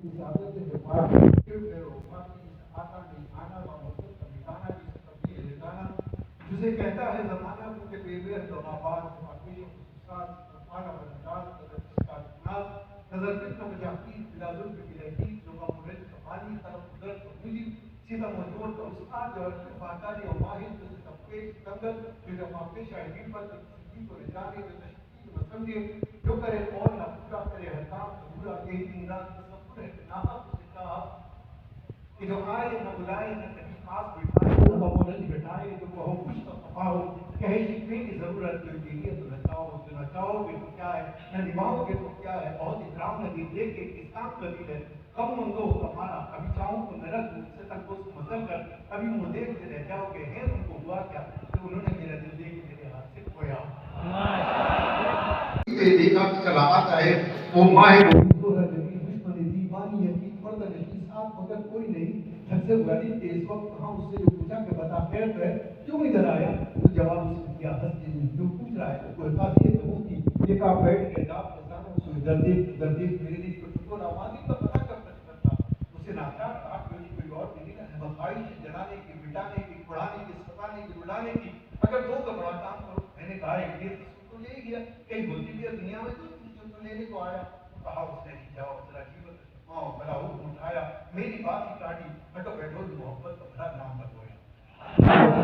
Isabel de Guevara آتا نہیں آنا ومسلط مٹانا کی تبدیل لگانا جسے کہتا ہے زمانہ کو کہ بے بے دغابات واقعی خصوصات مانا بنداز قدر کا ناز نظر فتنہ مجاقید بلا ظلم کی لحقید جو کا مرد کفانی طرف قدرت و مجی سیدھا مجبور کا استاد جو ہے فاتحی و ماہر جسے تفقیش تنگل جو جماعتے شاہدین پر تقسیمی کو رجانے جو تشکیل و سمجھے جو کرے اور نہ پورا کرے حکام ضرورہ یہی نیران تصور ہے کہ ناحق اسے کہا کہ جو آئے نہ بلائے نہ کہیں خاص بٹھائے نہ بمولد بٹھائے جو کہو کچھ تو خفا ہو کہے شکوے کی ضرورت جو یہ تو نچاؤ جو نچاؤ گے تو کیا ہے نہ نبھاؤ گے تو کیا ہے بہت اکرام ندی دے کے اسلام قبیل ہے کم منگو ہمارا کبھی چاہوں تو نہ رکھ سے تک کو مزل کر کبھی منہ دیکھ سے رہ جاؤ گے ہیں ان کو ہوا کیا کہ انہوں نے میرا دل دے کے میرے ہاتھ سے کھویا دیکھا کہ چلا آتا ہے وہ ماہ دشمن دیوانی ہے کہ فرد نہیں ساتھ مگر کوئی نہیں جب سے غریب تھے اس وقت کہاں اس سے جو پوچھا کہ بتا خیر تو ہے کیوں ادھر آیا تو جواب اس نے دیا ہنس کے جو پوچھ رہا ہے کوئی بات یہ تو مفتی ایک آپ بیٹھ کے جاب بتانا اس کو ادھر دیکھ میرے دیکھ کو ٹکو آبادی کا پتہ کب تک کرتا اسے ناچار آٹھ بجے کوئی اور میری نہ بخواہش جلانے کی مٹانے کی پڑھانے کی ستانے کی رلانے کی اگر دو کا بڑا کام کرو میں نے کہا ایک دیر تو لے گیا کہیں ہوتی بھی ہے دنیا میں تو لینے کو آیا کہا اس نے جاؤ ذرا جیوت بلا حکم اٹھایا میری بات ہی کاٹی ہٹو بیٹھو محبت کا بڑا نام بتایا